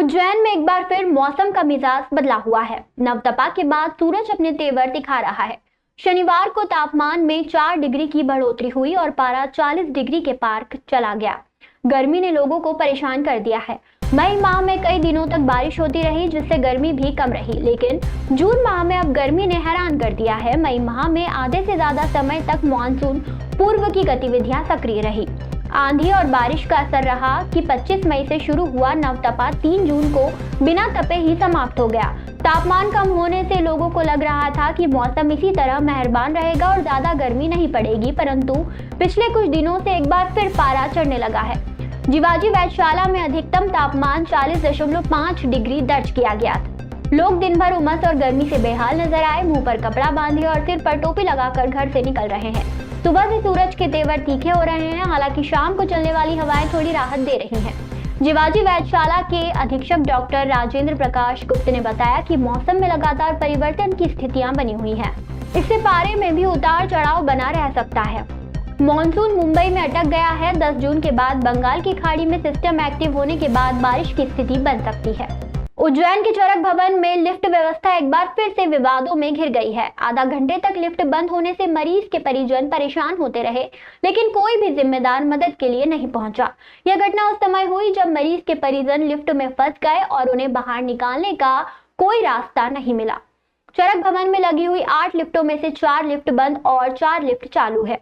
उज्जैन में एक बार फिर मौसम का मिजाज बदला हुआ है। नवतपा के बाद सूरज अपने तेवर दिखा रहा है। शनिवार को तापमान में 4 डिग्री की बढ़ोतरी हुई और पारा 40 डिग्री के पार चला गया। गर्मी ने लोगों को परेशान कर दिया है। मई माह में कई दिनों तक बारिश होती रही, जिससे गर्मी भी कम रही, लेकिन जून माह में अब गर्मी ने हैरान कर दिया है। मई माह में आधे से ज्यादा समय तक मानसून पूर्व की गतिविधियां सक्रिय रही। आंधी और बारिश का असर रहा कि 25 मई से शुरू हुआ नवतपा 3 जून को बिना तपे ही समाप्त हो गया। तापमान कम होने से लोगों को लग रहा था कि मौसम इसी तरह मेहरबान रहेगा और ज्यादा गर्मी नहीं पड़ेगी, परंतु पिछले कुछ दिनों से एक बार फिर पारा चढ़ने लगा है। जिवाजी वेधशाला में अधिकतम तापमान 40.5 डिग्री दर्ज किया गया था। लोग दिन भर उमस और गर्मी से बेहाल नजर आए। मुंह पर कपड़ा बांधे और सिर पर टोपी लगाकर घर से निकल रहे हैं। सुबह से सूरज के तेवर तीखे हो रहे हैं, हालांकि शाम को चलने वाली हवाएं थोड़ी राहत दे रही हैं। जिवाजी वेधशाला के अधीक्षक डॉक्टर राजेंद्र प्रकाश गुप्त ने बताया कि मौसम में लगातार परिवर्तन की स्थितियां बनी हुई हैं। इससे पारे में भी उतार चढ़ाव बना रह सकता है। मॉनसून मुंबई में अटक गया है। 10 जून के बाद बंगाल की खाड़ी में सिस्टम एक्टिव होने के बाद बारिश की स्थिति बन सकती है। उज्जैन के चरक भवन में लिफ्ट व्यवस्था एक बार फिर से विवादों में घिर गई है। आधा घंटे तक लिफ्ट बंद होने से मरीज के परिजन परेशान होते रहे, लेकिन कोई भी जिम्मेदार मदद के लिए नहीं पहुंचा। यह घटना उस समय हुई जब मरीज के परिजन लिफ्ट में फंस गए और उन्हें बाहर निकालने का कोई रास्ता नहीं मिला। चरक भवन में लगी हुई 8 लिफ्टों में से 4 लिफ्ट बंद और 4 लिफ्ट चालू है।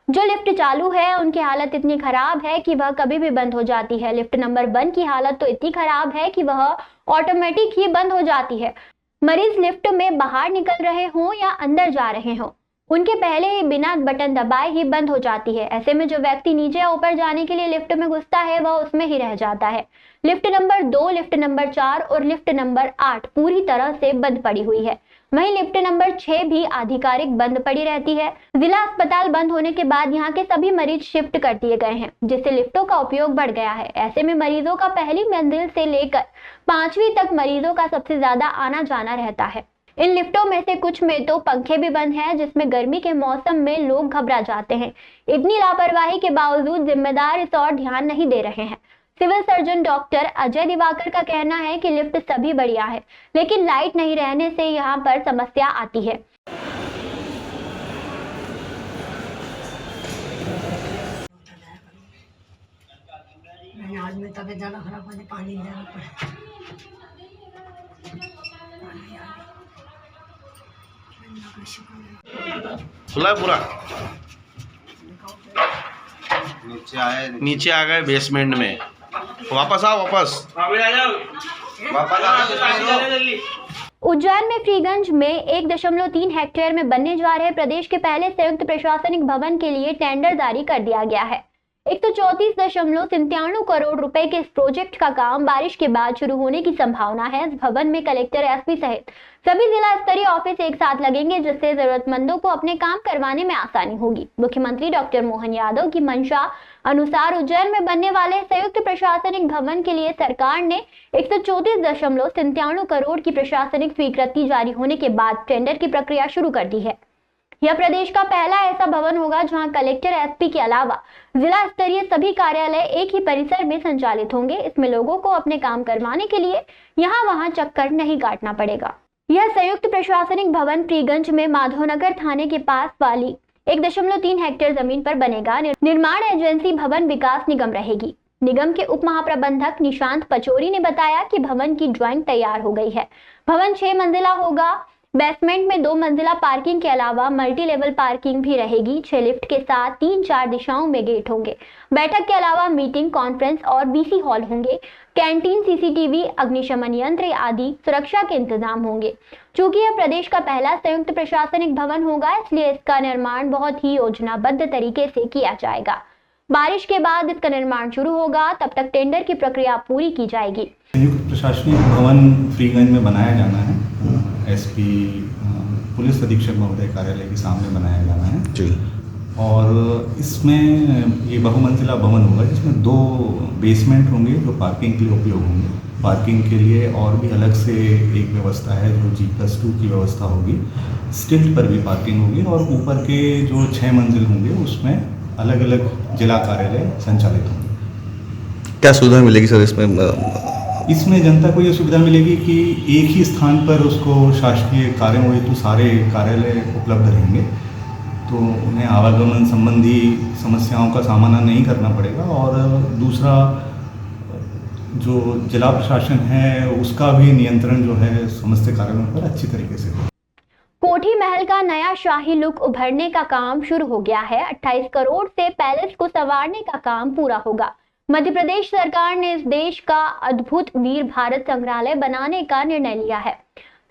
जो लिफ्ट चालू है उनकी हालत इतनी खराब है कि वह कभी भी बंद हो जाती है। लिफ्ट नंबर 1 की हालत तो इतनी खराब है कि वह ऑटोमेटिक ही बंद हो जाती है। मरीज लिफ्ट में बाहर निकल रहे हों या अंदर जा रहे हों, उनके पहले ही बिना बटन दबाए ही बंद हो जाती है। ऐसे में जो व्यक्ति नीचे या ऊपर जाने के लिए लिफ्ट में घुसता है वह उसमें ही रह जाता है। लिफ्ट नंबर 2, लिफ्ट नंबर 4 और लिफ्ट नंबर 8 पूरी तरह से बंद पड़ी हुई है। वहीं लिफ्ट नंबर 6 भी आधिकारिक बंद पड़ी रहती है। जिला अस्पताल बंद होने के बाद यहाँ के सभी मरीज शिफ्ट कर दिए गए हैं, जिससे लिफ्टों का उपयोग बढ़ गया है। ऐसे में मरीजों का पहली मंजिल से लेकर 5वीं तक मरीजों का सबसे ज्यादा आना जाना रहता है। इन लिफ्टों में से कुछ में तो पंखे भी बंद हैं, जिसमें गर्मी के मौसम में लोग घबरा जाते हैं। इतनी लापरवाही के बावजूद जिम्मेदार इस और ध्यान नहीं दे रहे हैं। Civil surgeon doctor Ajay Diwakar का कहना है कि लिफ्ट सभी बढ़िया है, लेकिन लाइट नहीं रहने से यहाँ पर समस्या आती है। आज में तबीयत ज़्यादा खराब होने पानी लेना पड़ा। खुला पूरा नीचे आ गए बेसमेंट में। वापस आओ, वापस उज्जैन में फ्रीगंज में 1.3 हेक्टेयर में बनने जा रहे प्रदेश के पहले संयुक्त प्रशासनिक भवन के लिए टेंडर जारी कर दिया गया है। 134.97 करोड़ रुपए के इस प्रोजेक्ट का काम बारिश के बाद शुरू होने की संभावना है। इस भवन में कलेक्टर, एसपी सहित सभी जिला स्तरीय ऑफिस एक साथ लगेंगे, जिससे जरूरतमंदों को अपने काम करवाने में आसानी होगी। मुख्यमंत्री डॉक्टर मोहन यादव की मंशा अनुसार उज्जैन में बनने वाले संयुक्त प्रशासनिक भवन के लिए सरकार ने 134.97 करोड़ की प्रशासनिक स्वीकृति जारी होने के बाद टेंडर की प्रक्रिया शुरू कर दी है। यह प्रदेश का पहला ऐसा भवन होगा जहां कलेक्टर, एसपी के अलावा जिला स्तरीय सभी कार्यालय एक ही परिसर में संचालित होंगे। इसमें लोगों को अपने काम करवाने के लिए यहाँ वहां चक्कर नहीं काटना पड़ेगा। यह संयुक्त प्रशासनिक भवन फ्रीगंज में माधवनगर थाने के पास वाली 1.3 हेक्टेयर जमीन पर बनेगा। निर्माण एजेंसी भवन विकास निगम रहेगी। निगम के उप महाप्रबंधक निशांत पचौरी ने बताया कि भवन की ड्राइंग तैयार हो गई है। भवन 6 मंजिला होगा। बेसमेंट में 2 मंजिला पार्किंग के अलावा मल्टी लेवल पार्किंग भी रहेगी। 6 लिफ्ट के साथ 3-4 दिशाओं में गेट होंगे। बैठक के अलावा मीटिंग, कॉन्फ्रेंस और बीसी हॉल होंगे। कैंटीन, सीसीटीवी, अग्निशमन यंत्र आदि सुरक्षा के इंतजाम होंगे। चूंकि यह प्रदेश का पहला संयुक्त प्रशासनिक भवन होगा, इसलिए इसका निर्माण बहुत ही योजनाबद्ध तरीके से किया जाएगा। बारिश के बाद इसका निर्माण शुरू होगा, तब तक टेंडर की प्रक्रिया पूरी की जाएगी। संयुक्त प्रशासनिक भवन फ्रीगंज में बनाया जाना है। एसपी पुलिस अधीक्षक महोदय कार्यालय के सामने बनाया जाना है जी। और इसमें ये बहुमंजिला भवन होगा, जिसमें 2 बेसमेंट होंगे जो पार्किंग के लिए उपयोग होंगे। पार्किंग के लिए और भी अलग से एक व्यवस्था है जो G+2 की व्यवस्था होगी। स्टिल्ट पर भी पार्किंग होगी और ऊपर के जो 6 मंजिल होंगे उसमें अलग अलग जिला कार्यालय संचालित होंगे। क्या सुविधा मिलेगी सर इसमें? इसमें जनता को ये सुविधा मिलेगी कि एक ही स्थान पर उसको शासकीय कार्यों हेतु सारे कार्यालय उपलब्ध रहेंगे, तो उन्हें आवागमन संबंधी समस्याओं का सामना नहीं करना पड़ेगा। और दूसरा, जो जिला प्रशासन है उसका भी नियंत्रण जो है समस्त कार्यालयों पर अच्छी तरीके से हो। कोठी महल का नया शाही लुक उभरने का काम शुरू हो गया है। 28 करोड़ से पैलेस को संवारने का काम पूरा होगा। मध्य प्रदेश सरकार ने इस देश का अद्भुत वीर भारत संग्रहालय बनाने का निर्णय लिया है।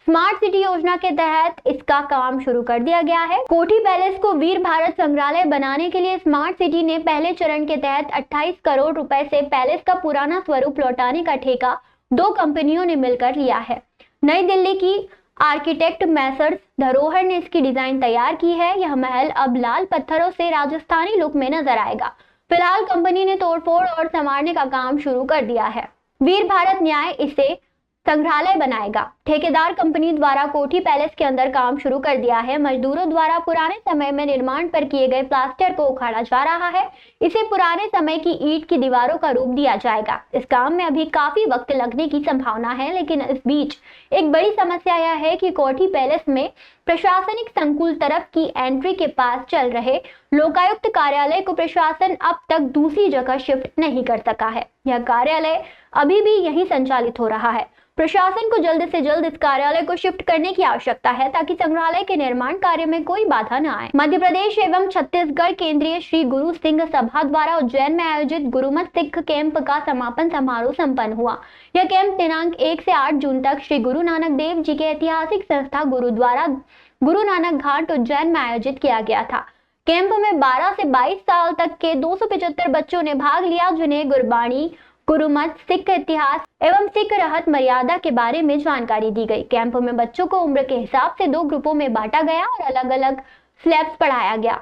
स्मार्ट सिटी योजना के तहत इसका काम शुरू कर दिया गया है। कोठी पैलेस को वीर भारत संग्रहालय बनाने के लिए स्मार्ट सिटी ने पहले चरण के तहत 28 करोड़ रुपए से पैलेस का पुराना स्वरूप लौटाने का ठेका 2 कंपनियों ने मिलकर लिया है। नई दिल्ली की आर्किटेक्ट मैसर्स धरोहर ने इसकी डिजाइन तैयार की है। यह महल अब लाल पत्थरों से राजस्थानी लुक में नजर आएगा। फिलहाल कंपनी ने तोड़फोड़ और संवारने का काम शुरू कर दिया है। वीर भारत न्याय इसे संग्रहालय बनाएगा। ठेकेदार कंपनी द्वारा कोठी पैलेस के अंदर काम शुरू कर दिया है। मजदूरों द्वारा पुराने समय में निर्माण पर किए गए प्लास्टर को उखाड़ा जा रहा है। इसे पुराने समय की ईंट की दीवारों का रूप दिया जाएगा। इस काम में अभी काफी वक्त लगने की संभावना है, लेकिन इस बीच एक बड़ी समस्या यह है कि कोठी पैलेस में प्रशासनिक संकुल तरफ की एंट्री के पास चल रहे लोकायुक्त कार्यालय को प्रशासन अब तक दूसरी जगह शिफ्ट नहीं कर सका है। यह कार्यालय अभी भी यहीं संचालित हो रहा है। प्रशासन को जल्द से जल्द इस कार्यालय को शिफ्ट करने की आवश्यकता है ताकि संग्रहालय के निर्माण कार्य में कोई बाधा न आए। मध्य प्रदेश एवं छत्तीसगढ़ केंद्रीय श्री गुरु सिंह सभा द्वारा उज्जैन में आयोजित गुरुमत सिख कैंप का समापन समारोह संपन्न हुआ। यह कैंप दिनांक 1 से 8 जून तक श्री गुरु नानक देव जी के ऐतिहासिक संस्था गुरुद्वारा गुरु नानक घाट उज्जैन में आयोजित किया गया था। कैंप में 12 से 22 साल तक के 275 बच्चों ने भाग लिया, जिन्हें गुरबाणी, गुरुमत, सिख इतिहास एवं सिख रहत मर्यादा के बारे में जानकारी दी गई। कैंप में बच्चों को उम्र के हिसाब से 2 ग्रुपों में बांटा गया और अलग अलग स्लैब्स पढ़ाया गया।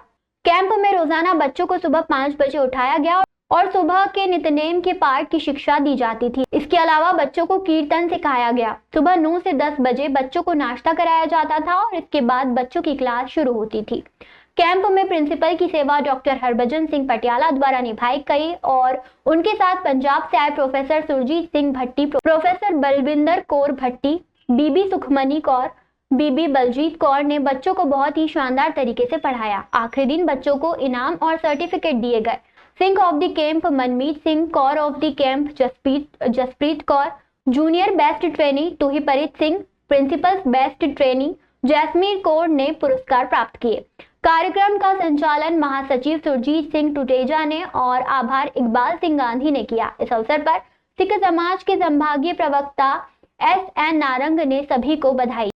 कैंप में रोजाना बच्चों को सुबह 5 बजे उठाया गया और सुबह के नित्यनेम के पाठ की शिक्षा दी जाती थी। इसके अलावा बच्चों को कीर्तन सिखाया गया। सुबह 9 से 10 बजे बच्चों को नाश्ता कराया जाता था और इसके बाद बच्चों की क्लास शुरू होती थी। कैंप में प्रिंसिपल की सेवा डॉक्टर हरभजन सिंह पटियाला द्वारा निभाई गई और उनके साथ पंजाब से आए प्रोफेसर सुरजीत सिंह भट्टी, प्रोफेसर बलविंदर कौर भट्टी, बीबी सुखमनी कौर, बीबी बलजीत कौर ने बच्चों को बहुत ही शानदार तरीके से पढ़ाया। आखिरी दिन बच्चों को इनाम और सर्टिफिकेट दिए गए। Singh of the camp Manmeet Singh, Kaur of the camp Jaspreet Kaur, junior best trainee Tuhipreet Singh, principal best trainee Jasmeer Kaur ने पुरस्कार प्राप्त किए। कार्यक्रम का संचालन महासचिव सुरजीत सिंह टुटेजा ने और आभार इकबाल सिंह गांधी ने किया। इस अवसर पर सिख समाज के संभागीय प्रवक्ता SN नारंग ने सभी को बधाई।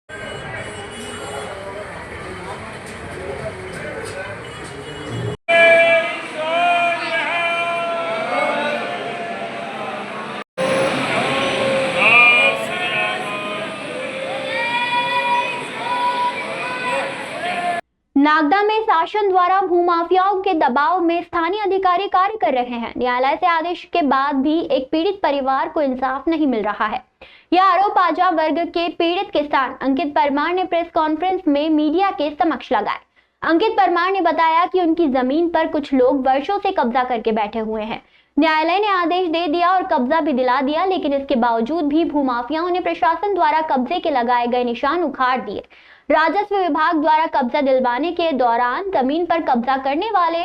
नागदा में शासन द्वारा भूमाफियाओं के दबाव में स्थानीय अधिकारी कार्य कर रहे हैं। न्यायालय से आदेश के बाद भी एक पीड़ित परिवार को इंसाफ नहीं मिल रहा है। यह आरोप आजा वर्ग के पीड़ित किसान अंकित परमार ने प्रेस कॉन्फ्रेंस में मीडिया के समक्ष लगाए। अंकित परमार ने बताया कि उनकी जमीन पर कुछ लोग वर्षों से कब्जा करके बैठे हुए हैं। न्यायालय ने आदेश दे दिया और कब्जा भी दिला दिया, लेकिन इसके बावजूद भी भूमाफियाओं ने प्रशासन द्वारा कब्जे के लगाए गए निशान उखाड़ दिए। राजस्व विभाग द्वारा कब्जा दिलवाने के दौरान जमीन पर कब्जा करने वाले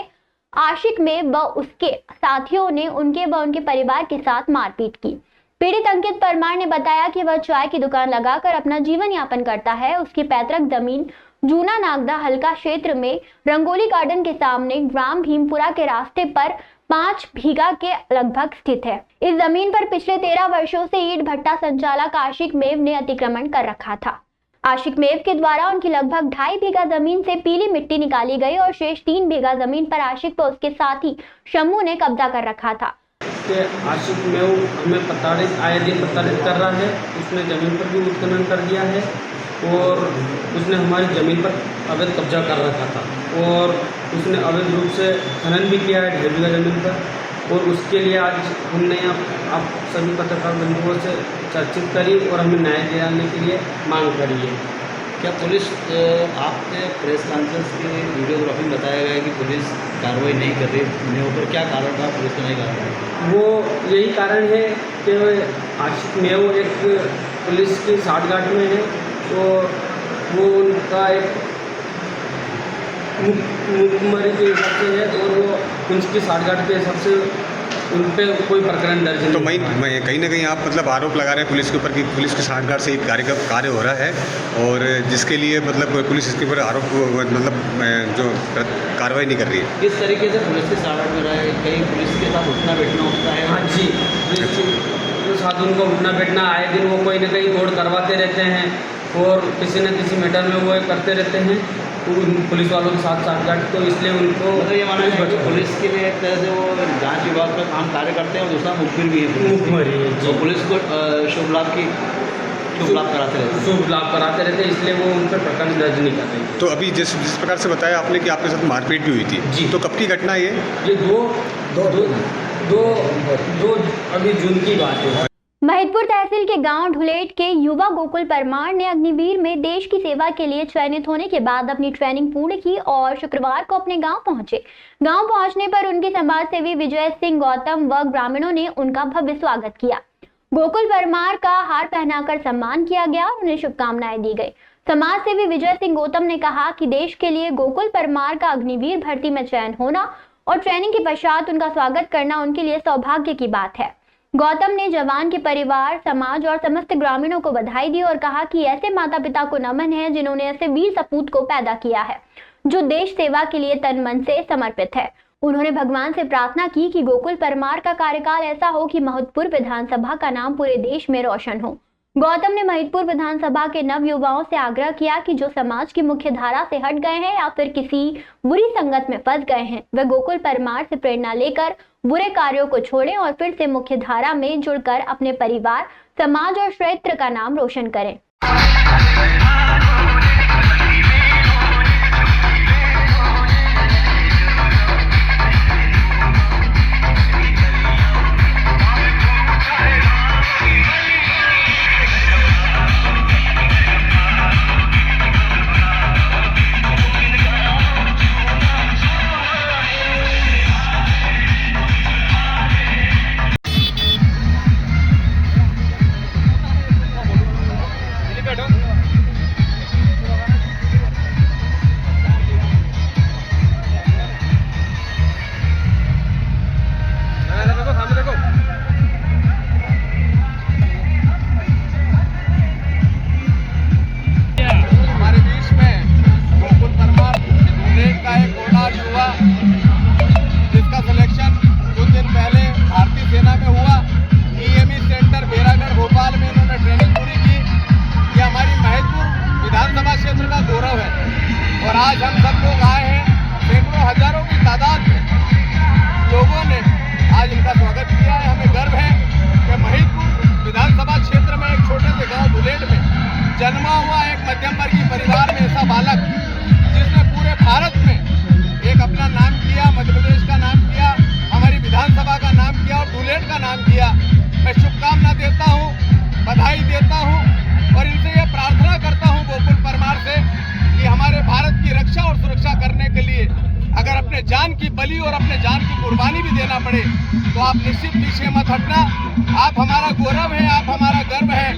आशिक में व उसके साथियों ने उनके व उनके परिवार के साथ मारपीट की। पीड़ित अंकित परमार ने बताया कि वह चाय की दुकान लगाकर अपना जीवन यापन करता है। उसकी पैतृक जमीन जूना नागदा हल्का क्षेत्र में रंगोली गार्डन के सामने ग्राम भीमपुरा के रास्ते पर 5 बीघा के लगभग स्थित है। इस जमीन पर पिछले 13 वर्षों से ईंट भट्टा संचालक आशिक मेव ने अतिक्रमण कर रखा था। आशिक मेव के द्वारा उनकी लगभग 2.5 बीघा जमीन से पीली मिट्टी निकाली गई और शेष 3 बीघा जमीन पर आशिक व उसके साथी शम्मू ने कब्जा कर रखा था। आशिक मेव हमें आए दिन प्रताड़ित कर रहा है। उसने जमीन पर भी उत्खनन कर दिया है और उसने हमारी ज़मीन पर अवैध कब्जा कर रखा था और उसने अवैध रूप से खनन भी किया है 1.5 बीघा ज़मीन पर। और उसके लिए आज हमने आप सभी पत्रकार बंधुओं से चर्चित करी और हमें न्याय दिलाने के लिए मांग करी है क्या पुलिस आपके प्रेस कॉन्फ्रेंस की वीडियोग्राफी में बताया गया है कि पुलिस कार्रवाई नहीं कर रही मेव पर, क्या कारण था पुलिस को नहीं कर रही? वो यही कारण है कि आशिक मेव एक पुलिस की साठगांठ में है, तो वो उनका एक मुखमरी के हिसाब से है और वो उनकी साठगांठ के हिसाब से उन पर कोई प्रकरण दर्ज नहीं। तो मैं कहीं ना कहीं आप मतलब आरोप लगा रहे हैं पुलिस के ऊपर कि पुलिस की साठगांठ से एक कार्य हो रहा है, और जिसके लिए मतलब पुलिस इसके ऊपर आरोप मतलब जो कार्रवाई नहीं कर रही है। किस तरीके से पुलिस की साठगांठ में रहा है? कहीं पुलिस के साथ उठना बैठना होता है? हाँ जी, पुलिस के साथ उनको उठना बैठना आए दिन वो कोई ना कहीं दौड़ करवाते रहते हैं और किसी न किसी मैटर में वो करते रहते हैं पुलिस वालों के साथ साठगांठ, तो इसलिए उनको मतलब ये माना है कि पुलिस के लिए एक तरह से वो जांच विभाग का काम कार्य करते हैं और दूसरा मुखबिर भी है। मुखबिर है तो पुलिस को शुभ लाभ कराते रहते हैं। शुभ लाभ कराते रहते हैं, इसलिए वो उन पर प्रकरण दर्ज नहीं करते। तो अभी जिस प्रकार से बताया आपने कि आपके साथ मारपीट भी हुई थी जी, तो कब की घटना है ये? दो अभी जून की बात है। महिदपुर तहसील के गांव ढुलेट के युवा गोकुल परमार ने अग्निवीर में देश की सेवा के लिए चयनित होने के बाद अपनी ट्रेनिंग पूर्ण की और शुक्रवार को अपने गांव पहुंचे। गांव पहुंचने पर उनके समाज सेवी विजय सिंह गौतम व ग्रामीणों ने उनका भव्य स्वागत किया। गोकुल परमार का हार पहनाकर सम्मान किया गया और उन्हें शुभकामनाएं दी गई। समाज सेवी विजय सिंह गौतम ने कहा कि देश के लिए गोकुल परमार का अग्निवीर भर्ती में चयन होना और ट्रेनिंग के पश्चात उनका स्वागत करना उनके लिए सौभाग्य की बात है। गौतम ने जवान के परिवार, समाज और समस्त ग्रामीणों को बधाई दी और कहा कि ऐसे माता पिता को नमन है जिन्होंने ऐसे वीर सपूत को पैदा किया है जो देश सेवा के लिए तन मन से समर्पित है। उन्होंने भगवान से प्रार्थना की कि गोकुल परमार का कार्यकाल ऐसा हो कि महिदपुर विधानसभा का नाम पूरे देश में रोशन हो। गौतम ने महिदपुर विधानसभा के नव युवाओं से आग्रह किया कि जो समाज की मुख्य धारा से हट गए हैं या फिर किसी बुरी संगत में फंस गए हैं, वे गोकुल परमार से प्रेरणा लेकर बुरे कार्यों को छोड़ें और फिर से मुख्य धारा में जुड़कर अपने परिवार, समाज और क्षेत्र का नाम रोशन करें। और आज हम सब लोग आए हैं, सैकड़ों हजारों की तादाद में लोगों ने आज इनका स्वागत किया है। हमें गर्व है कि महिदपुर विधानसभा क्षेत्र में एक छोटे से गांव ढुलेट में जन्मा हुआ एक मध्यम वर्गीय परिवार में ऐसा बालक जिसने पूरे भारत में एक अपना नाम किया, मध्य प्रदेश का नाम किया, हमारी विधानसभा का नाम किया और ढुलेट का नाम किया। मैं शुभकामना देता हूँ, बधाई देता हूँ और इनसे ये प्रार्थना करता हूँ गोकुल परमार से कि हमारे भारत की रक्षा और सुरक्षा करने के लिए अगर अपने जान की बलि और अपने जान की कुर्बानी भी देना पड़े तो आप निश्चित पीछे मत हटना। आप हमारा गौरव है, आप हमारा गर्व है।